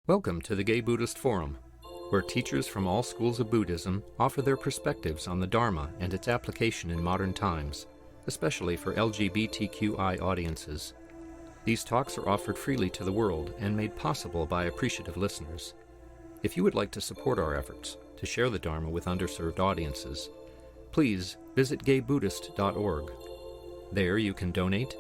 Welcome to the Gay Buddhist Forum, where teachers from all schools of Buddhism offer their perspectives on the Dharma and its application in modern times, especially for LGBTQI audiences. These talks are offered freely to the world and made possible by appreciative listeners. If you would like to support our efforts to share the Dharma with underserved audiences, please visit gaybuddhist.org. There you can donate,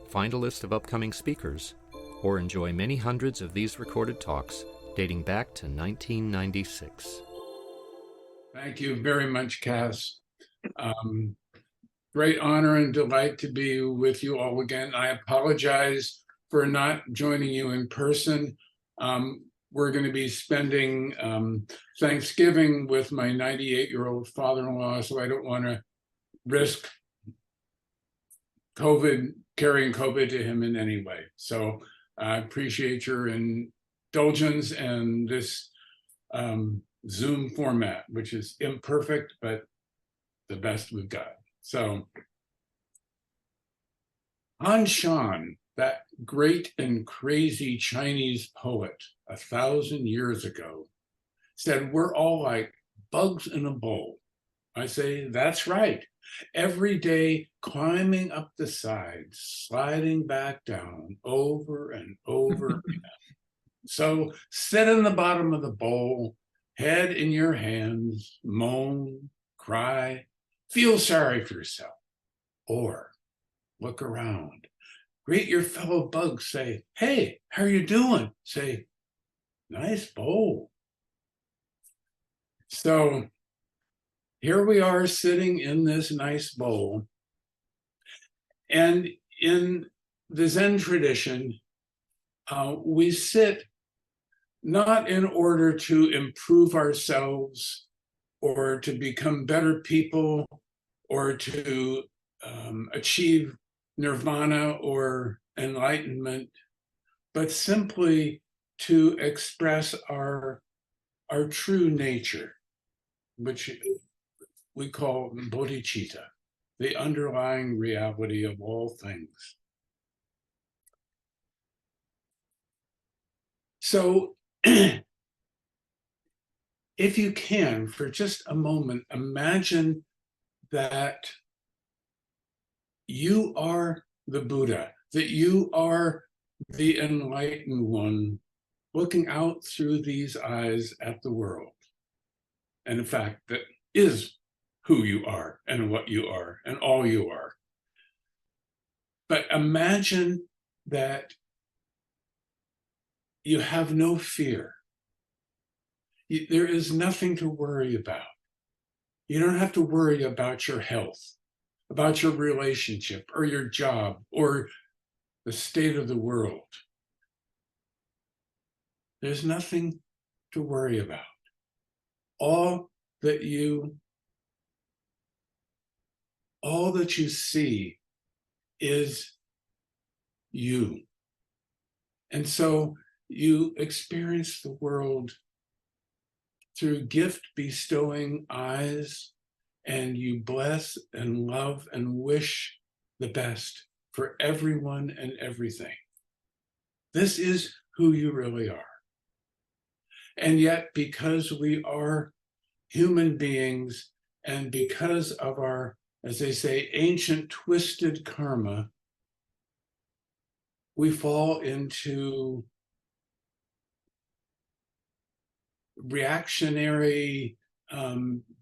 find a list of upcoming speakers, or enjoy many hundreds of these recorded talks dating back to 1996. Thank you very much, Cass. Great honor and delight to be with you all again. I apologize for not joining you in person. We're going to be spending Thanksgiving with my 98-year-old father-in-law, so I don't want to risk carrying COVID to him in any way. So I appreciate your indulgence and this Zoom format, which is imperfect, but the best we've got. So Han Shan, that great and crazy Chinese poet 1,000 years ago, said, "We're all like bugs in a bowl." I say, that's right. Every day climbing up the sides, sliding back down over and over again. So sit in the bottom of the bowl, head in your hands, moan, cry, feel sorry for yourself, or look around. Greet your fellow bugs, say, "Hey, how are you doing?" Say, "Nice bowl." So here we are sitting in this nice bowl. And in the Zen tradition, we sit not in order to improve ourselves or to become better people or to achieve nirvana or enlightenment, but simply to express our true nature, which we call Bodhicitta, the underlying reality of all things. So if you can, for just a moment, imagine that you are the Buddha, that you are the enlightened one looking out through these eyes at the world. And in fact, that is who you are and what you are and all you are. But imagine that you have no fear. There is nothing to worry about. You don't have to worry about your health, about your relationship or your job or the state of the world. There's nothing to worry about. All that you see is you. And so you experience the world through gift-bestowing eyes, and you bless and love and wish the best for everyone and everything. This is who you really are. And yet, because we are human beings, and because of our, as they say, ancient twisted karma, we fall into reactionary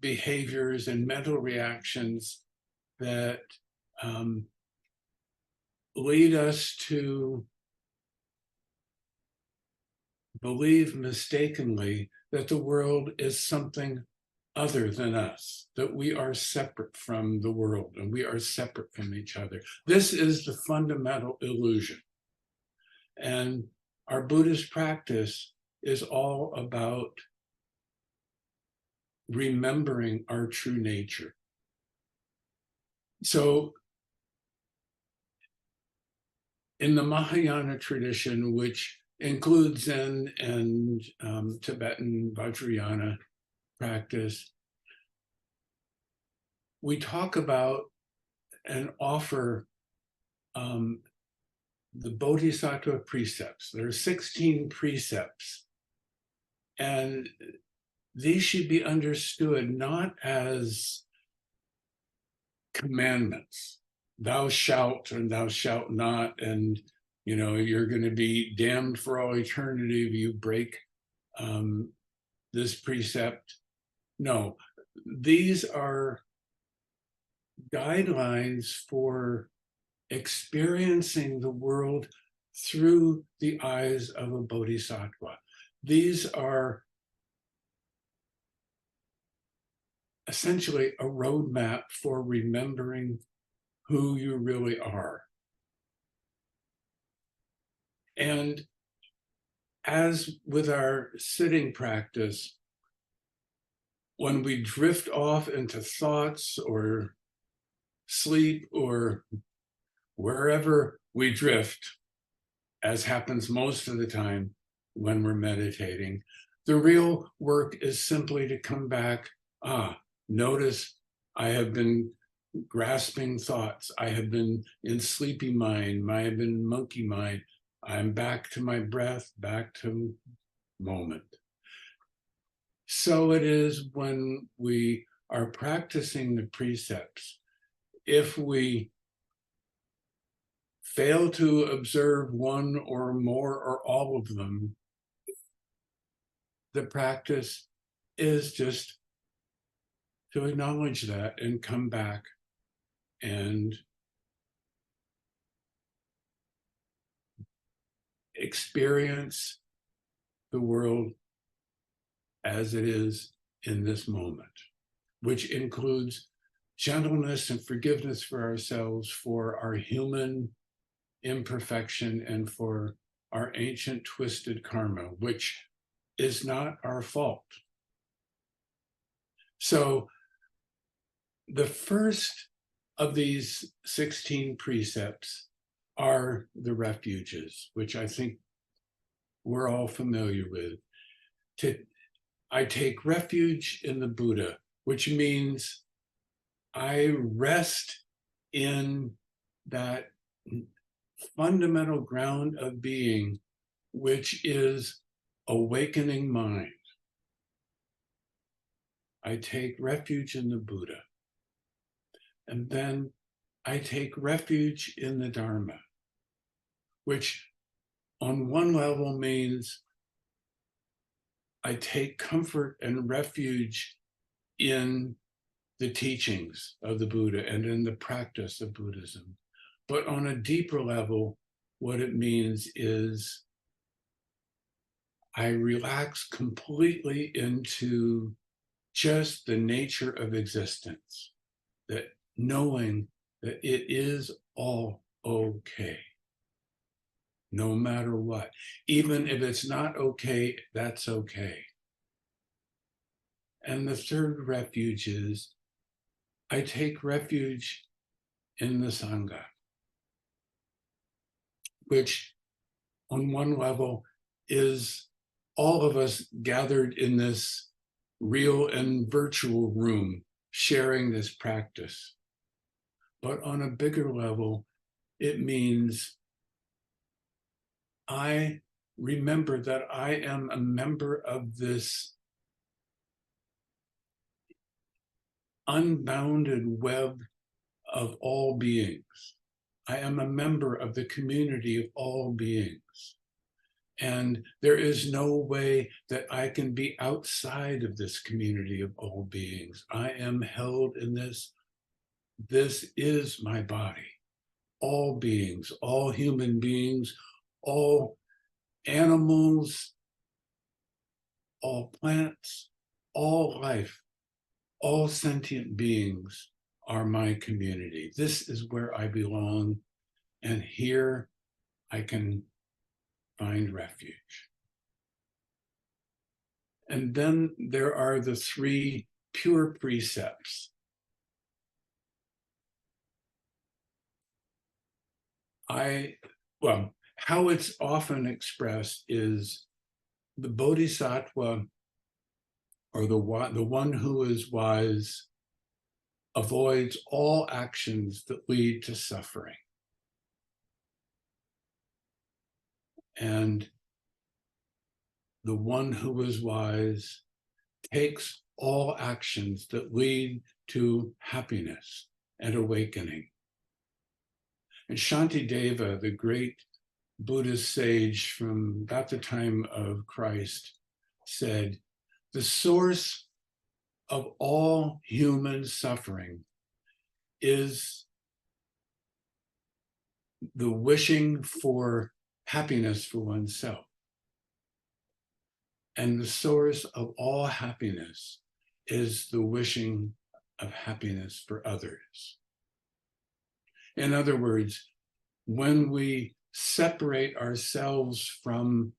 behaviors and mental reactions that lead us to believe mistakenly that the world is something other than us, that we are separate from the world and we are separate from each other. This is the fundamental illusion. And our Buddhist practice is all about remembering our true nature. So in the Mahayana tradition, which includes Zen and Tibetan Vajrayana practice, we talk about and offer the Bodhisattva Precepts. There are 16 precepts And these should be understood not as commandments, thou shalt and thou shalt not, and you're going to be damned for all eternity if you break this precept. No, these are guidelines for experiencing the world through the eyes of a bodhisattva. These are essentially a roadmap for remembering who you really are. And as with our sitting practice, when we drift off into thoughts or sleep or wherever we drift, as happens most of the time when we're meditating, the real work is simply to come back. Notice I have been grasping thoughts. I have been in sleepy mind. I have been monkey mind. I'm back to my breath, back to moment. So it is when we are practicing the precepts. If we fail to observe one or more or all of them, the practice is just to acknowledge that and come back and experience the world as it is in this moment, which includes gentleness and forgiveness for ourselves, for our human imperfection, and for our ancient twisted karma, which is not our fault. So the first of these 16 precepts are the refuges, which I think we're all familiar with. I take refuge in the Buddha, which means I rest in that fundamental ground of being, which is awakening mind. I take refuge in the Buddha. And then I take refuge in the Dharma, which on one level means I take comfort and refuge in the teachings of the Buddha and in the practice of Buddhism. But on a deeper level, what it means is I relax completely into just the nature of existence, that knowing that it is all okay, no matter what. Even if it's not okay, that's okay. And the third refuge is I take refuge in the Sangha, which on one level is all of us gathered in this real and virtual room sharing this practice. But on a bigger level, it means I remember that I am a member of this unbounded web of all beings. I am a member of the community of all beings. And there is no way that I can be outside of this community of all beings. I am held in this. This is my body. All beings, all human beings, all animals, all plants, all life, all sentient beings are my community. This is where I belong, and here I can find refuge. And then there are the 3 pure precepts. How it's often expressed is the Bodhisattva, or the one who is wise, avoids all actions that lead to suffering. And the one who is wise takes all actions that lead to happiness and awakening. And Shantideva, the great Buddhist sage from about the time of Christ, said, the source of all human suffering is the wishing for happiness for oneself. And the source of all happiness is the wishing of happiness for others. In other words, when we separate ourselves from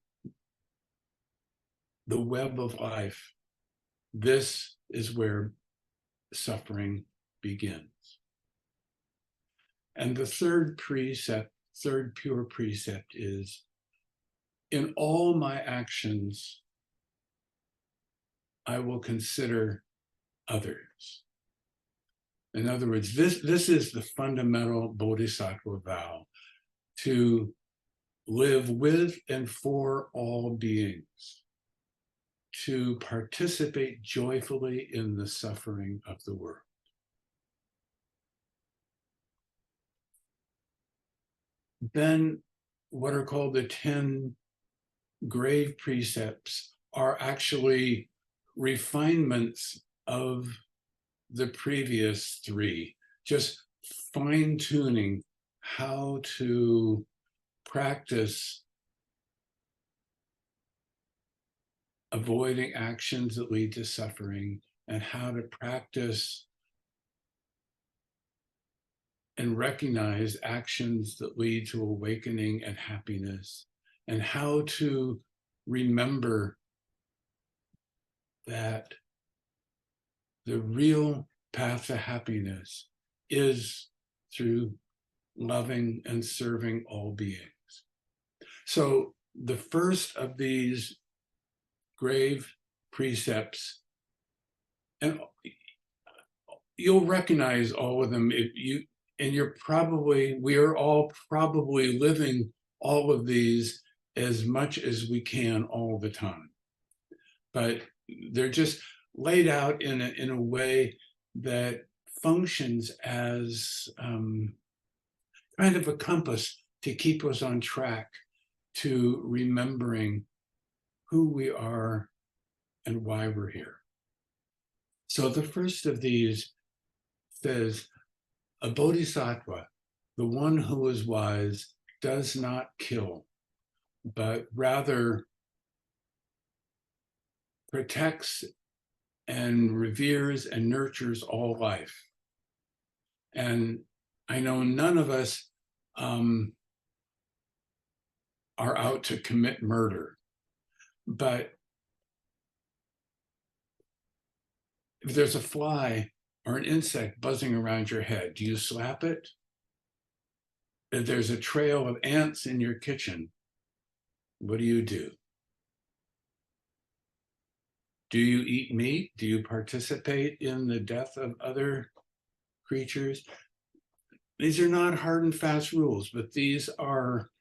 the web of life, this is where suffering begins. And the third precept, third pure precept is, in all my actions, I will consider others. In other words, this is the fundamental Bodhisattva vow, to live with and for all beings, to participate joyfully in the suffering of the world. Then what are called the 10 grave precepts are actually refinements of the previous 3, just fine-tuning how to practice avoiding actions that lead to suffering, and how to practice and recognize actions that lead to awakening and happiness, and how to remember that the real path to happiness is through loving and serving all beings. So the first of these grave precepts, and you'll recognize all of them if you, and we are all probably living all of these as much as we can all the time. But they're just laid out in a way that functions as kind of a compass to keep us on track to remembering who we are and why we're here. So the first of these says, a bodhisattva, the one who is wise, does not kill, but rather protects and reveres and nurtures all life. And I know none of us are out to commit murder, but if there's a fly or an insect buzzing around your head, do you slap it? If there's a trail of ants in your kitchen, what do? Do you eat meat? Do you participate in the death of other creatures? These are not hard and fast rules, but these are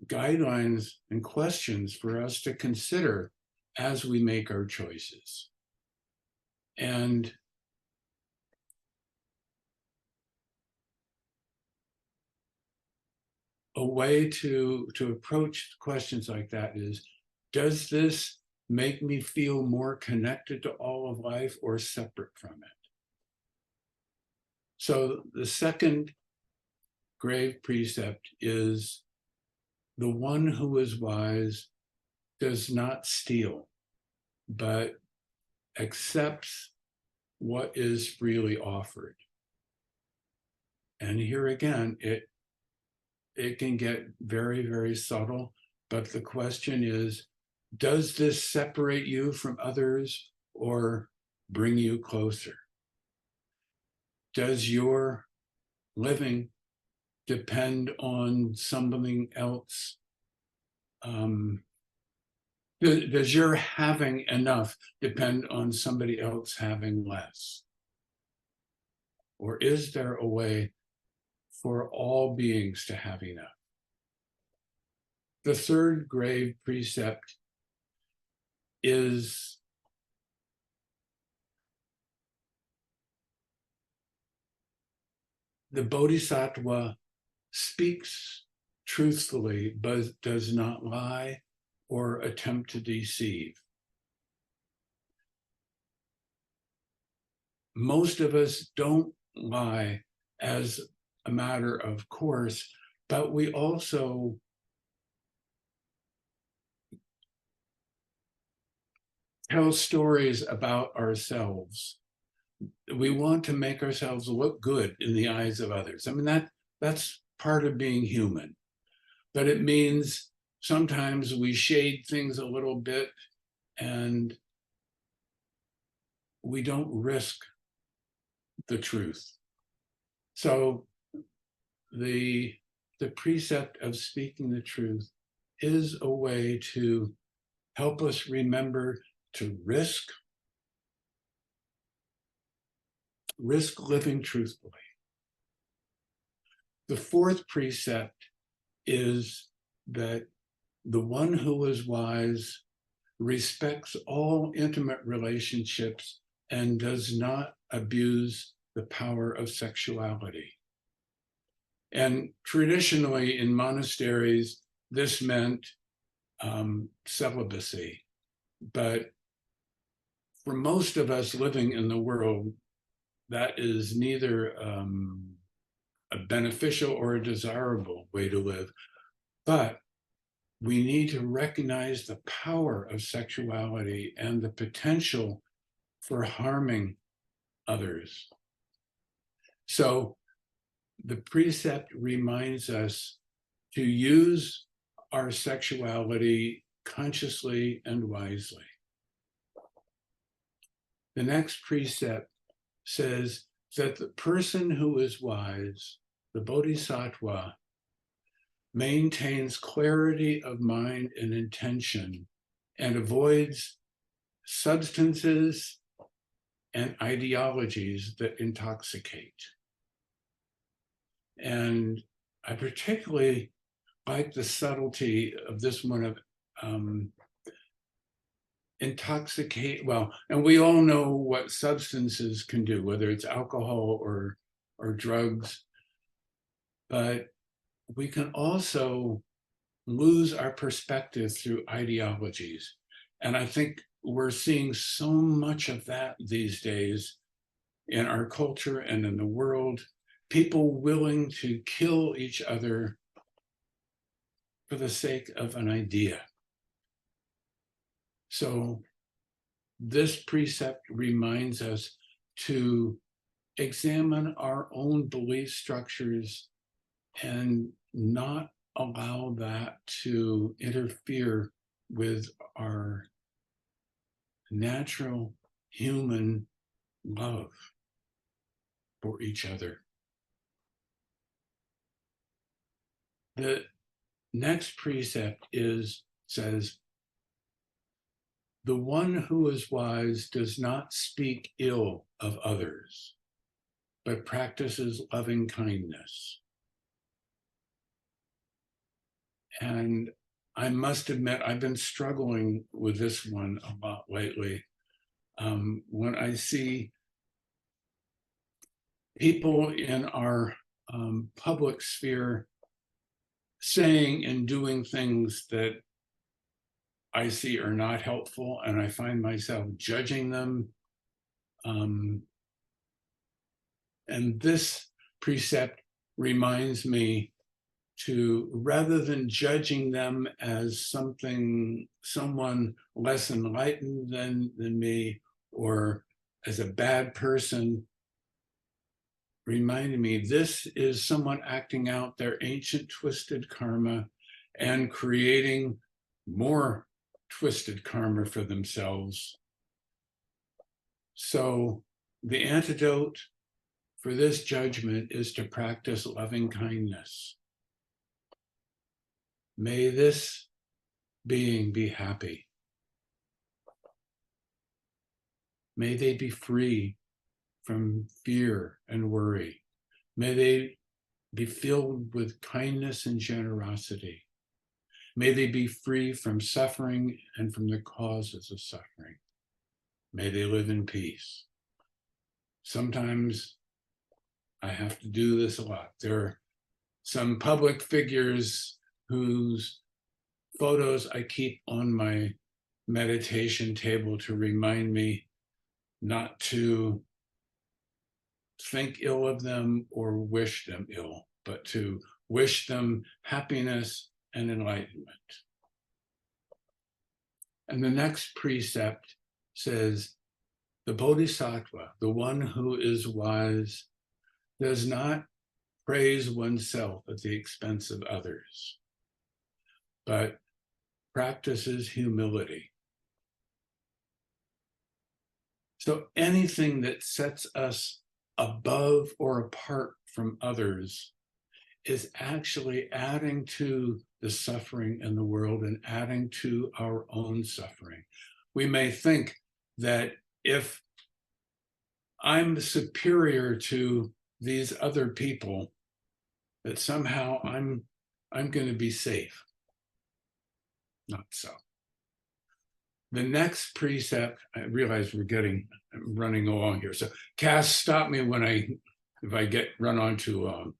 guidelines and questions for us to consider as we make our choices. And a way to approach questions like that is, does this make me feel more connected to all of life or separate from it? So the second grave precept is, the one who is wise does not steal, but accepts what is freely offered. And here again, it can get very, very subtle, but the question is, does this separate you from others or bring you closer? Does your living depend on something else? Does your having enough depend on somebody else having less? Or is there a way for all beings to have enough? The third grave precept is the Bodhisattva speaks truthfully, but does not lie or attempt to deceive. Most of us don't lie as a matter of course, but we also tell stories about ourselves. We want to make ourselves look good in the eyes of others. I mean, that's part of being human, but it means sometimes we shade things a little bit and we don't risk the truth. So the precept of speaking the truth is a way to help us remember to risk living truthfully. The fourth precept is that the one who is wise respects all intimate relationships and does not abuse the power of sexuality. And traditionally in monasteries, this meant celibacy. But for most of us living in the world, that is neither a beneficial or a desirable way to live. But we need to recognize the power of sexuality and the potential for harming others. So the precept reminds us to use our sexuality consciously and wisely. The next precept says that the person who is wise, the Bodhisattva, maintains clarity of mind and intention and avoids substances and ideologies that intoxicate. And I particularly like the subtlety of this one of intoxicate. Well, and we all know what substances can do, whether it's alcohol or drugs, but we can also lose our perspective through ideologies. And I think we're seeing so much of that these days in our culture and in the world, people willing to kill each other for the sake of an idea. So this precept reminds us to examine our own belief structures and not allow that to interfere with our natural human love for each other. The next precept says, the one who is wise does not speak ill of others, but practices loving kindness. And I must admit, I've been struggling with this one a lot lately. When I see people in our public sphere saying and doing things that I see are not helpful, and I find myself judging them. And this precept reminds me to, rather than judging them as someone less enlightened than me, or as a bad person, reminding me this is someone acting out their ancient twisted karma and creating more twisted karma for themselves. So the antidote for this judgment is to practice loving kindness. May this being be happy. May they be free from fear and worry. May they be filled with kindness and generosity. May they be free from suffering and from the causes of suffering. May they live in peace. Sometimes I have to do this a lot. There are some public figures whose photos I keep on my meditation table to remind me not to think ill of them or wish them ill, but to wish them happiness and enlightenment. And the next precept says, the Bodhisattva, the one who is wise, does not praise oneself at the expense of others, but practices humility. So anything that sets us above or apart from others is actually adding to the suffering in the world and adding to our own suffering. We may think that if I'm superior to these other people, that somehow I'm going to be safe. Not so. The next precept, I realize I'm running along here. So Cass, stop me if I get run onto.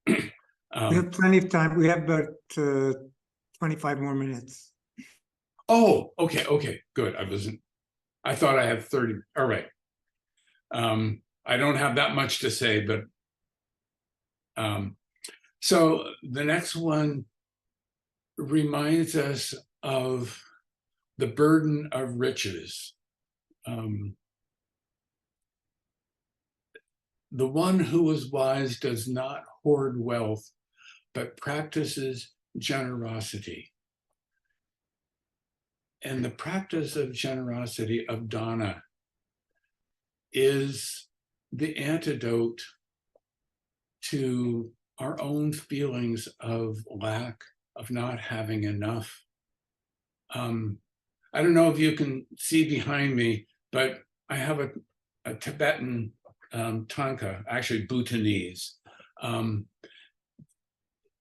We have plenty of time. We have about 25 more minutes. Oh, okay, good. I thought I had 30. All right. I don't have that much to say, but so the next one reminds us of the burden of riches. The one who is wise does not hoard wealth, but practices generosity. And the practice of generosity, of dana, is the antidote to our own feelings of lack, of not having enough. I don't know if you can see behind me, but I have a Tibetan tanka, actually Bhutanese,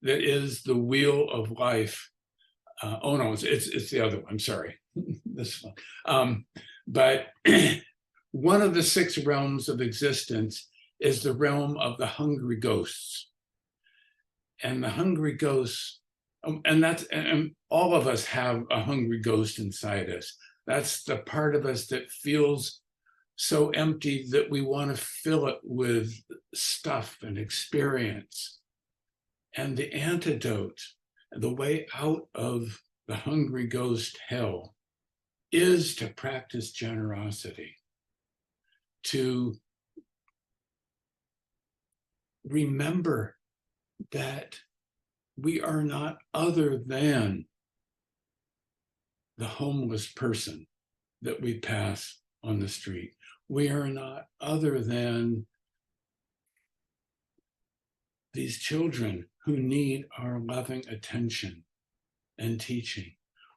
that is the wheel of life. Oh no, it's the other one, sorry, this one. But one of the 6 realms of existence is the realm of the hungry ghosts. And the hungry ghosts, and all of us have a hungry ghost inside us. That's the part of us that feels so empty that we want to fill it with stuff and experience. And the antidote, the way out of the hungry ghost hell, is to practice generosity, to remember that we are not other than the homeless person that we pass on the street. We are not other than these children who need our loving attention and teaching.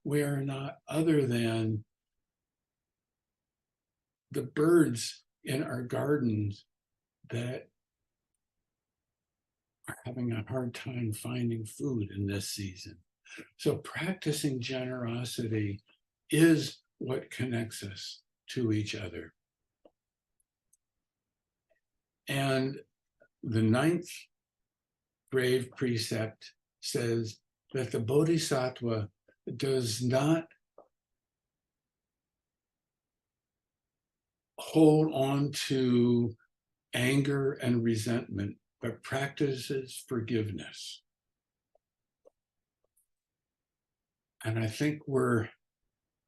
We are not other than the birds in our gardens that are having a hard time finding food in this season. So practicing generosity is what connects us to each other. And the 9th grave precept says that the Bodhisattva does not hold on to anger and resentment, but practices forgiveness. And I think we're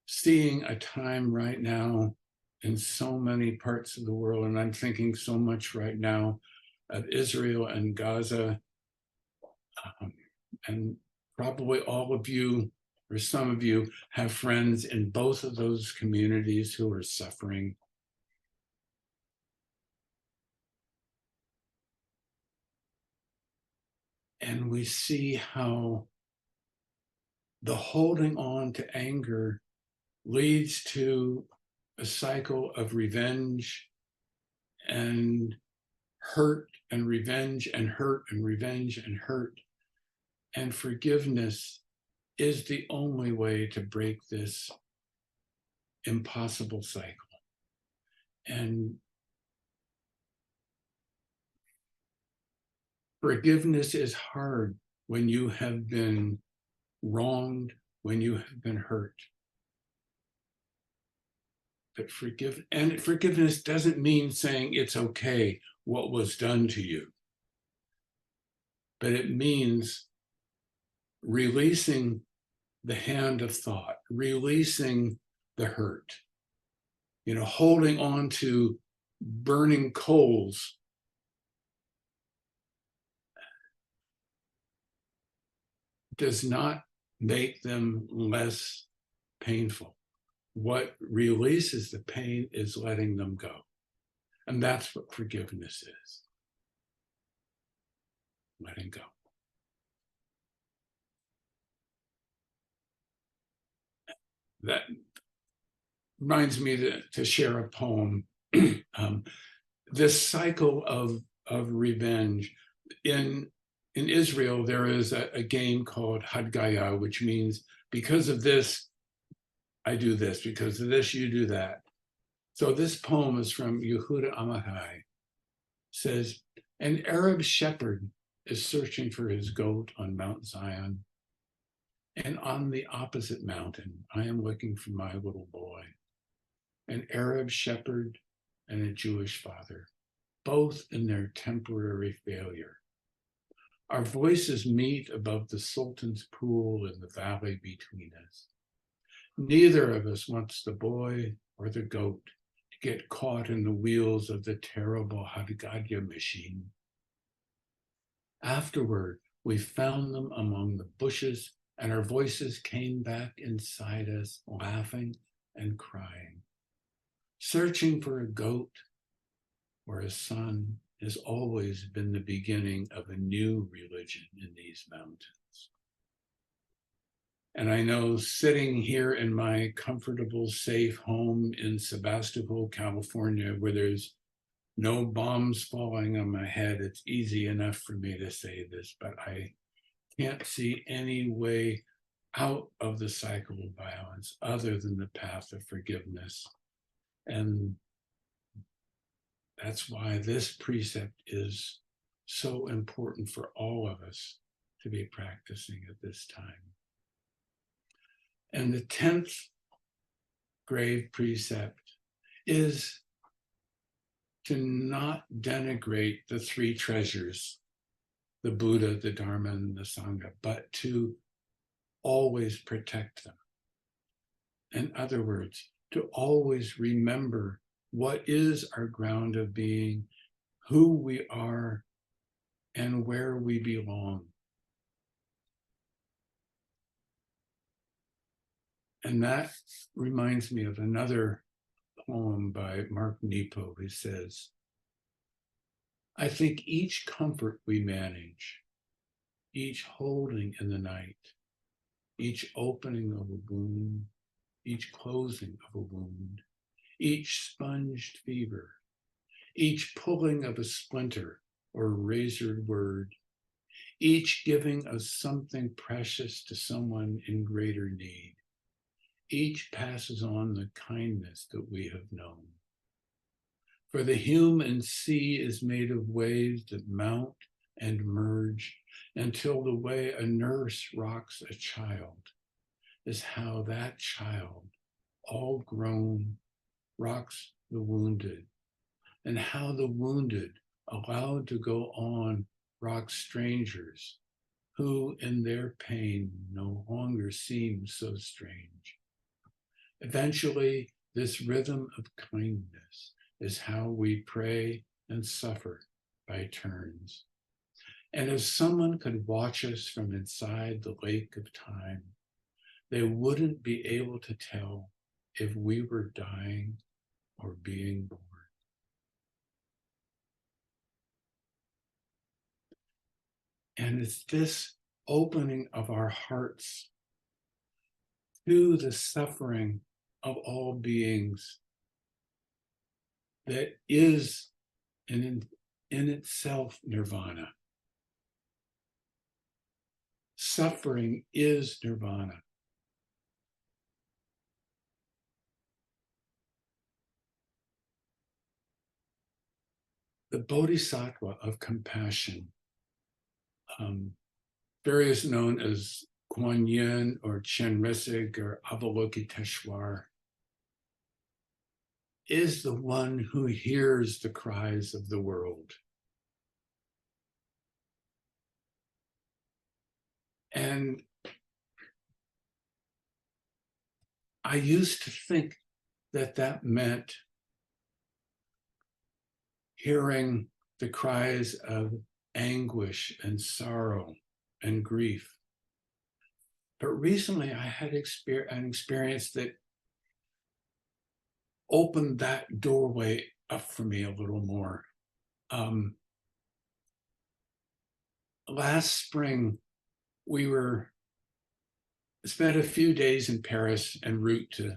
seeing a time right now in so many parts of the world, and I'm thinking so much right now of Israel and Gaza, and probably all of you, or some of you, have friends in both of those communities who are suffering. And we see how the holding on to anger leads to a cycle of revenge and hurt and revenge and hurt and revenge and hurt. And forgiveness is the only way to break this impossible cycle. And forgiveness is hard when you have been wronged, when you have been hurt. But forgiveness doesn't mean saying it's okay what was done to you, but it means releasing the hand of thought, releasing the hurt, holding on to burning coals does not make them less painful. What releases the pain is letting them go. And that's what forgiveness is. Letting go. That reminds me to share a poem. This cycle of revenge. In Israel, there is a game called Hadgaya, which means because of this, I do this, because of this, you do that. So this poem is from Yehuda Amichai. Says, an Arab shepherd is searching for his goat on Mount Zion. And on the opposite mountain, I am looking for my little boy. An Arab shepherd and a Jewish father, both in their temporary failure. Our voices meet above the Sultan's pool in the valley between us. Neither of us wants the boy or the goat to get caught in the wheels of the terrible Hadgadya machine. Afterward, we found them among the bushes, and our voices came back inside us, laughing and crying. Searching for a goat or a son has always been the beginning of a new religion in these mountains. And I know sitting here in my comfortable, safe home in Sebastopol, California, where there's no bombs falling on my head, it's easy enough for me to say this, but I can't see any way out of the cycle of violence other than the path of forgiveness. And that's why this precept is so important for all of us to be practicing at this time. And the 10th grave precept is to not denigrate the three treasures, the Buddha, the Dharma, and the Sangha, but to always protect them. In other words, to always remember what is our ground of being, who we are, and where we belong. And that reminds me of another poem by Mark Nepo, who says, I think each comfort we manage, each holding in the night, each opening of a wound, each closing of a wound, each sponged fever, each pulling of a splinter or razored word, each giving of something precious to someone in greater need, each passes on the kindness that we have known. For the human sea is made of waves that mount and merge until the way a nurse rocks a child is how that child, all grown, rocks the wounded, and how the wounded, allowed to go on, rock strangers who in their pain no longer seem so strange. Eventually, this rhythm of kindness is how we pray and suffer by turns. And if someone could watch us from inside the lake of time, they wouldn't be able to tell if we were dying or being born. And it's this opening of our hearts to the suffering of all beings that is in itself nirvana. suffering is nirvana. The Bodhisattva of compassion, various known as Kuan Yin or Chenresig or Avalokiteshvar, is the one who hears the cries of the world. And I used to think that that meant hearing the cries of anguish and sorrow and grief. But recently I had an experience that opened that doorway up for me a little more. Last spring, we spent a few days in Paris en route to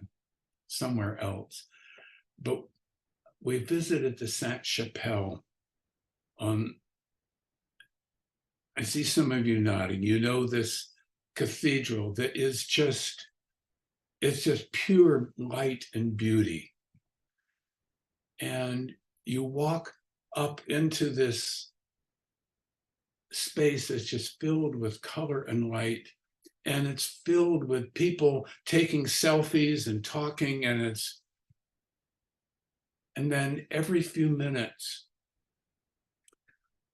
somewhere else, but we visited the Sainte-Chapelle. I see some of you nodding. You know this cathedral that is it's just pure light and beauty. And you walk up into this space that's just filled with color and light. And it's filled with people taking selfies and talking, and then every few minutes,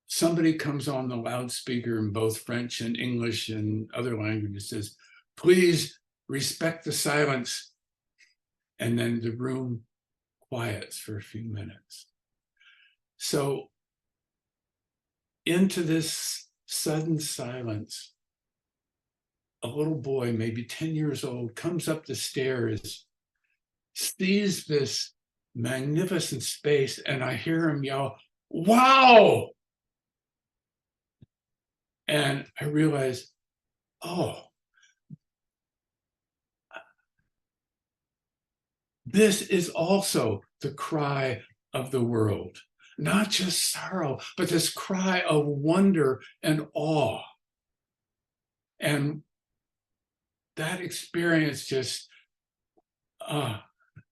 somebody comes on the loudspeaker in both French and English and other languages, says, please respect the silence. And then the room quiets for a few minutes. So into this sudden silence, a little boy, maybe 10 years old, comes up the stairs, sees this magnificent space, and I hear him yell, wow! And I realize, oh, this is also the cry of the world. Not just sorrow, but this cry of wonder and awe. And that experience just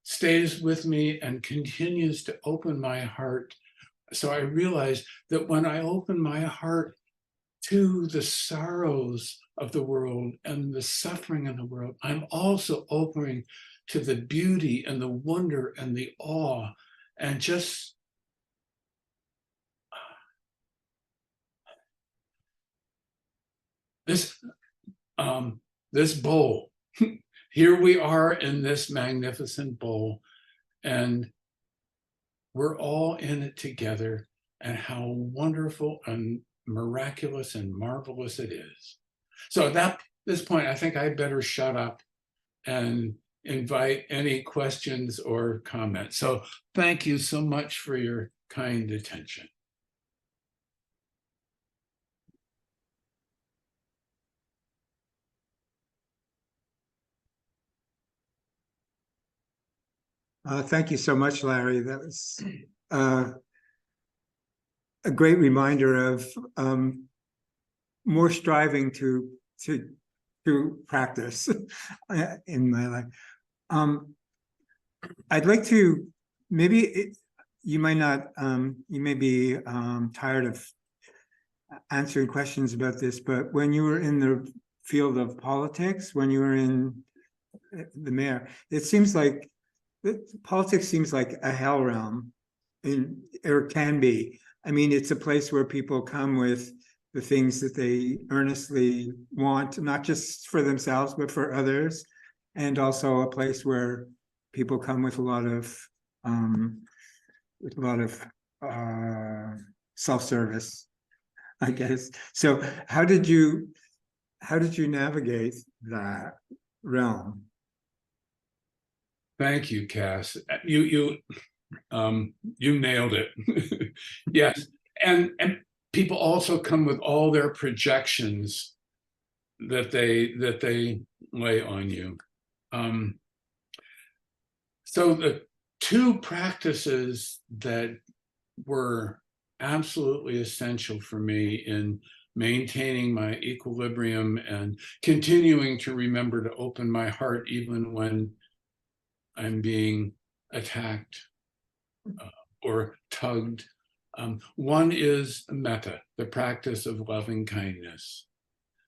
stays with me and continues to open my heart. So I realized that when I open my heart to the sorrows of the world and the suffering of the world, I'm also opening to the beauty and the wonder and the awe, and just this bowl. Here we are in this magnificent bowl, and we're all in it together, and how wonderful and miraculous and marvelous it is. So at this point, I think I better shut up and invite any questions or comments. So thank you so much for your kind attention. Thank you so much, Larry. That was a great reminder of more striving to practice in my life. I'd like to, you may be tired of answering questions about this, but when you were in the field of politics, when you were in the mayor, it seems like politics seems like a hell realm, or can be. I mean, it's a place where people come with the things that they earnestly want, not just for themselves, but for others. And also a place where people come with a lot of self-service, I guess. So how did you navigate that realm? Thank you, Cass. You nailed it. Yes, and people also come with all their projections that they lay on you. So the two practices that were absolutely essential for me in maintaining my equilibrium and continuing to remember to open my heart even when I'm being attacked or tugged. One is metta, the practice of loving kindness.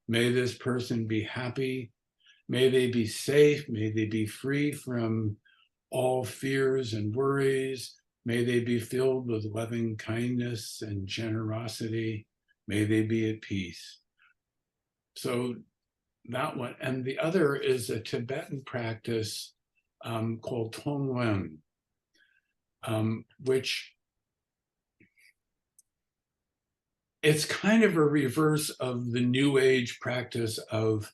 May this person be happy. May they be safe. May they be free from all fears and worries. May they be filled with loving kindness and generosity. May they be at peace. So that one. And the other is a Tibetan practice called Tonglen, which it's kind of a reverse of the New Age practice of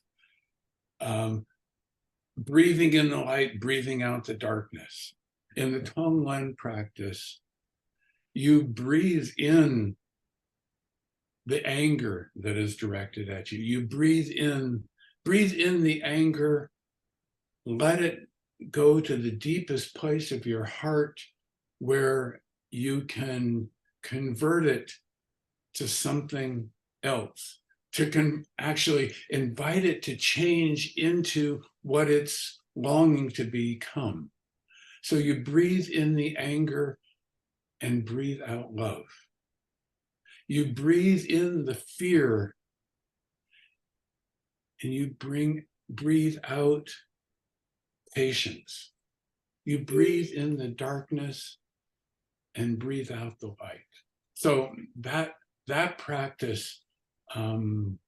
breathing in the light, breathing out the darkness. In the Tonglen practice, you breathe in the anger that is directed at you. You breathe in the anger, let it go to the deepest place of your heart where you can convert it to something else, to actually invite it to change into what it's longing to become. So you breathe in the anger and breathe out love. You breathe in the fear and you breathe out patience. You breathe in the darkness and breathe out the light. So that practice, and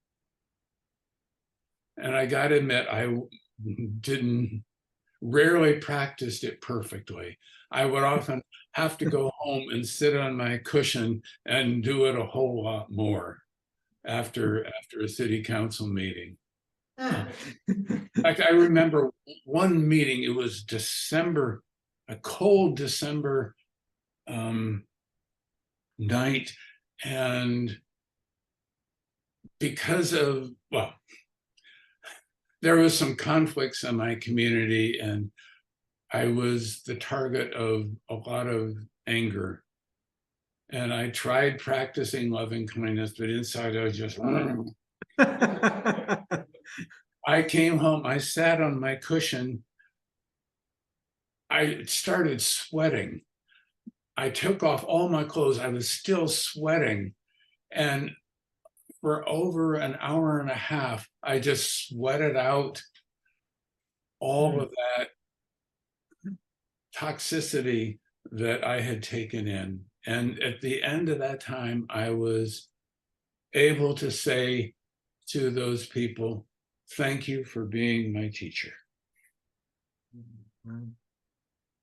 I got to admit, I rarely practiced it perfectly. I would often have to go home and sit on my cushion and do it a whole lot more after a city council meeting. Like I remember one meeting, it was December, a cold December night, and because of, well, there was some conflicts in my community and I was the target of a lot of anger. And I tried practicing loving kindness, but inside I was just, I came home, I sat on my cushion, I started sweating. I took off all my clothes, I was still sweating. And for over an hour and a half, I just sweated out all of that toxicity that I had taken in. And at the end of that time, I was able to say to those people, thank you for being my teacher.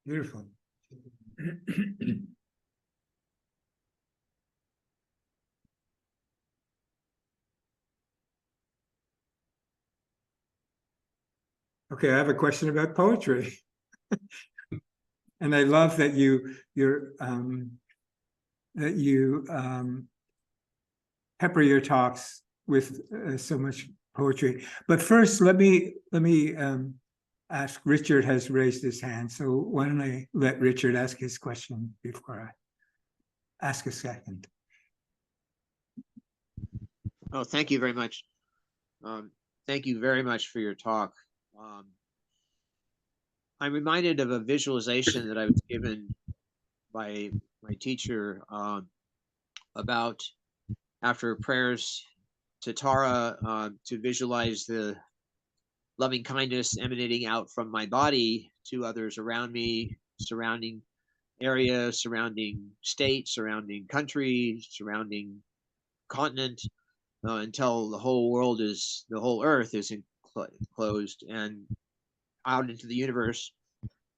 Beautiful. Okay, I have a question about poetry. And I love that you pepper your talks with so much poetry. But first, let me ask. Richard has raised his hand, so why don't I let Richard ask his question before I ask a second. Oh, thank you very much. Thank you very much for your talk. I'm reminded of a visualization that I was given by my teacher about after prayers to Tara to visualize the loving kindness emanating out from my body to others around me, surrounding area, surrounding state, surrounding country, surrounding continent, until the whole earth is enclosed and out into the universe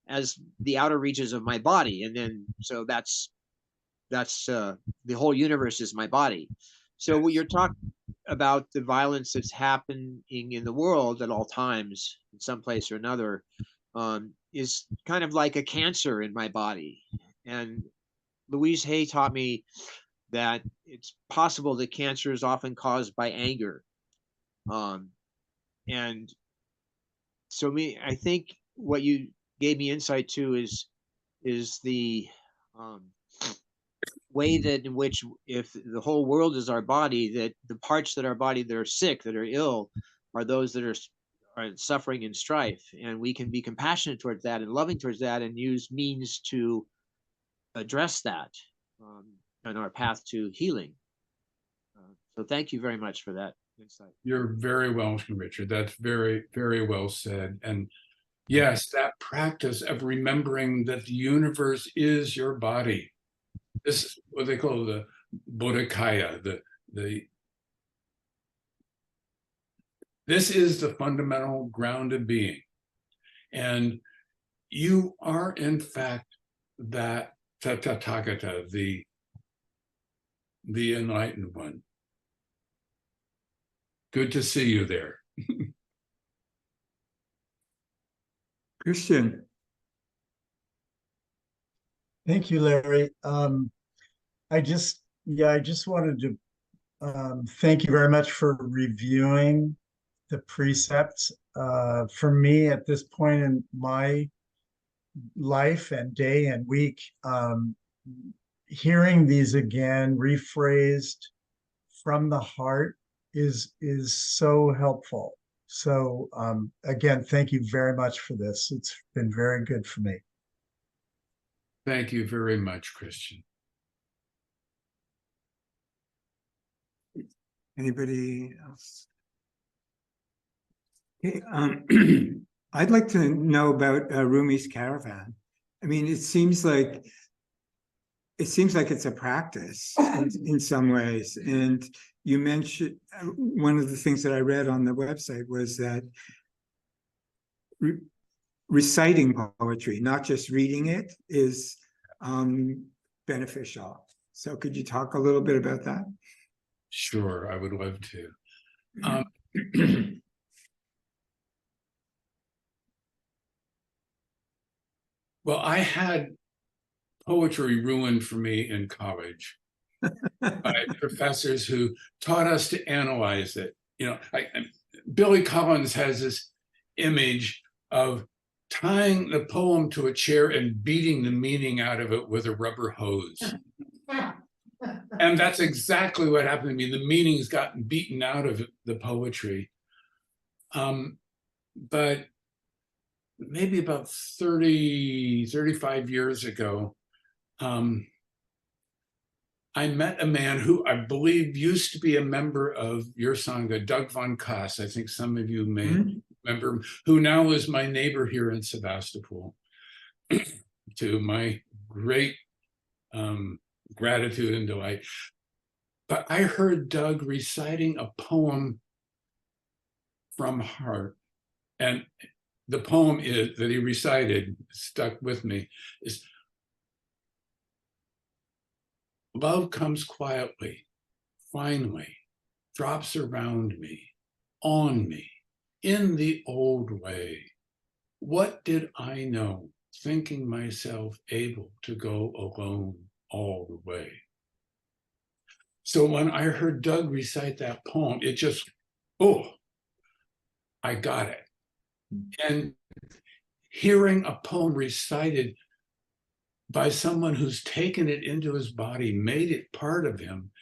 as the outer reaches of my body. And then, so that's the whole universe is my body. So what you're talking about, the violence that's happening in the world at all times, in some place or another, is kind of like a cancer in my body. And Louise Hay taught me that it's possible that cancer is often caused by anger. And so I think what you gave me insight to is the way that in which, if the whole world is our body, that the parts that our body that are sick, that are ill, are those that are suffering and strife, and we can be compassionate towards that and loving towards that, and use means to address that on our path to healing. So thank you very much for that insight. You're very welcome, Richard. That's very, very well said. And yes, that practice of remembering that the universe is your body. This is what they call the Bodhikaya. This is the fundamental grounded being. And you are, in fact, that Tathagata, the enlightened one. Good to see you there. Christian. Thank you, Larry. I just wanted to thank you very much for reviewing the precepts. For me, at this point in my life and day and week, hearing these again, rephrased from the heart, is so helpful. So again, thank you very much for this. It's been very good for me. Thank you very much, Christian. Anybody else? Okay, I'd like to know about Rumi's caravan. I mean, it seems like it's a practice in some ways. And you mentioned one of the things that I read on the website was that reciting poetry, not just reading it, is beneficial. So could you talk a little bit about that? Sure, I would love to. Well, I had poetry ruined for me in college by professors who taught us to analyze it. You know, Billy Collins has this image of tying the poem to a chair and beating the meaning out of it with a rubber hose. And that's exactly what happened to me. The meaning's gotten beaten out of the poetry. But maybe about 35 years ago, I met a man who I believe used to be a member of your Sangha, Doug von Koss. I think some of you may remember him, who now is my neighbor here in Sebastopol. To my great gratitude and delight. But I heard Doug reciting a poem from heart. And the poem that he recited, stuck with me, is: love comes quietly, finally, drops around me, on me, in the old way. What did I know, thinking myself able to go alone all the way? So when I heard Doug recite that poem, it just, oh, I got it. And hearing a poem recited by someone who's taken it into his body, made it part of him,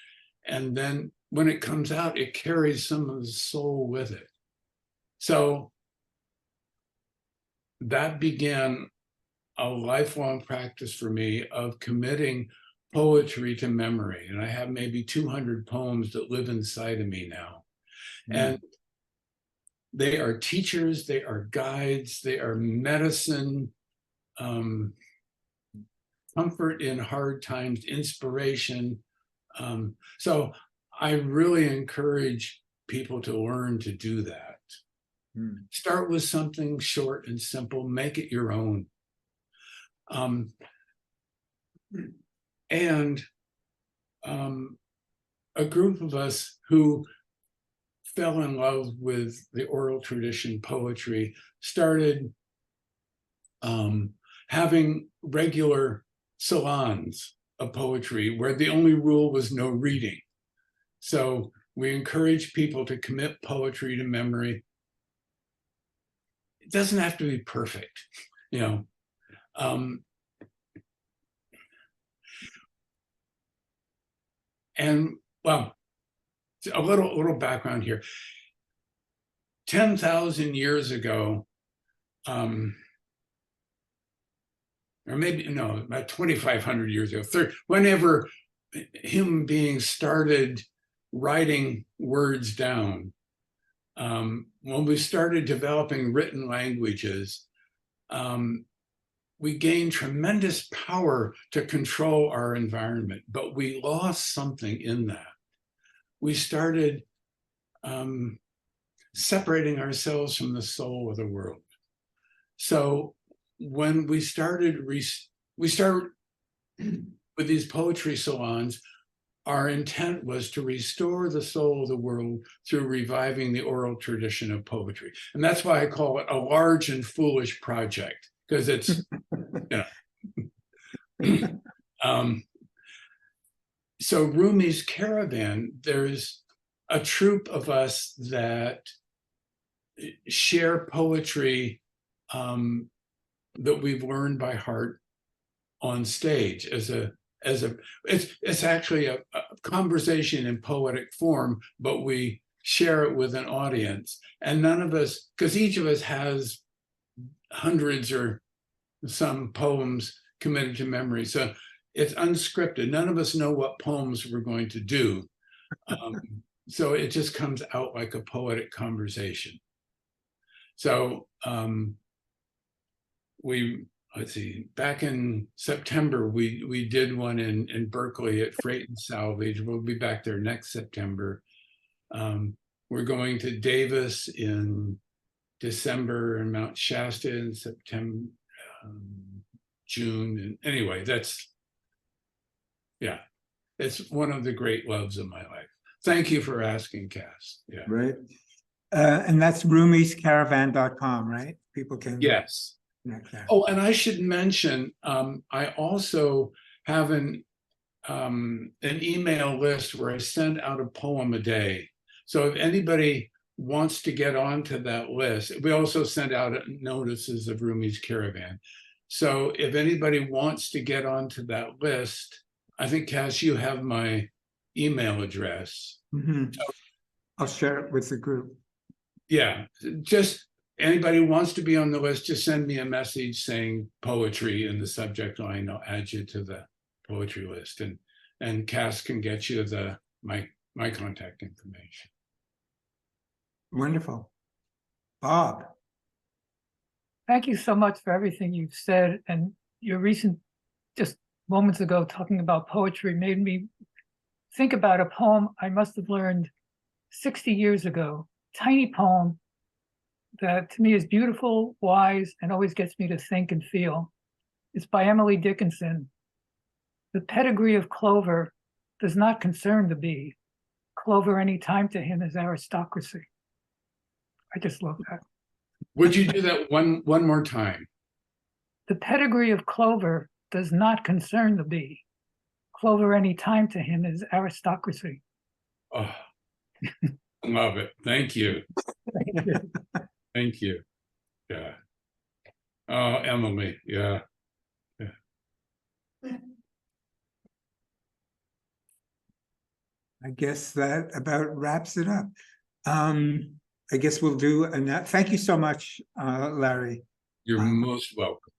and then when it comes out, it carries some of his soul with it. So that began a lifelong practice for me of committing poetry to memory. And I have maybe 200 poems that live inside of me now. And they are teachers, they are guides, they are medicine, comfort in hard times, inspiration. So I really encourage people to learn to do that. Start with something short and simple, make it your own. And a group of us who fell in love with the oral tradition poetry started having regular salons of poetry where the only rule was no reading. So we encourage people to commit poetry to memory. It doesn't have to be perfect, you know. And well, a little background here. 10,000 years ago, or maybe, no, about 2,500 years ago, whenever human beings started writing words down, when we started developing written languages, we gained tremendous power to control our environment, but we lost something in that. We started separating ourselves from the soul of the world. So when we started with these poetry salons, our intent was to restore the soul of the world through reviving the oral tradition of poetry. And that's why I call it a large and foolish project, because it's, so Rumi's Caravan, there's a troupe of us that share poetry that we've learned by heart on stage it's actually a conversation in poetic form, but we share it with an audience. And none of us, because each of us has hundreds or some poems committed to memory. So it's unscripted. None of us know what poems we're going to do. So it just comes out like a poetic conversation. So let's see, back in September, we did one in Berkeley at Freight and Salvage. We'll be back there next September. We're going to Davis in December and Mount Shasta in September, June. And anyway, it's one of the great loves of my life. Thank you for asking, Cass. Yeah. Right. And that's rumiscaravan.com, right? People can. Yes. Oh, and I should mention, I also have an email list where I send out a poem a day. So if anybody wants to get onto that list, we also send out notices of Rumi's Caravan. So if anybody wants to get onto that list, I think, Cass, you have my email address. Mm-hmm. So, I'll share it with the group. Yeah, just anybody who wants to be on the list, just send me a message saying poetry in the subject line. I'll add you to the poetry list, and Cass can get you my contact information. Wonderful. Bob. Thank you so much for everything you've said, and your recent, just moments ago, talking about poetry made me think about a poem I must have learned 60 years ago, tiny poem that to me is beautiful, wise, and always gets me to think and feel. It's by Emily Dickinson. The pedigree of clover does not concern the bee. Clover any time to him is aristocracy. I just love that. Would you do that one more time? The pedigree of clover does not concern the bee. Clover any time to him is aristocracy. Oh, love it. Thank you. Thank you. Yeah. Oh, Emily. Yeah. I guess that about wraps it up. I guess we'll do thank you so much, Larry. You're most welcome.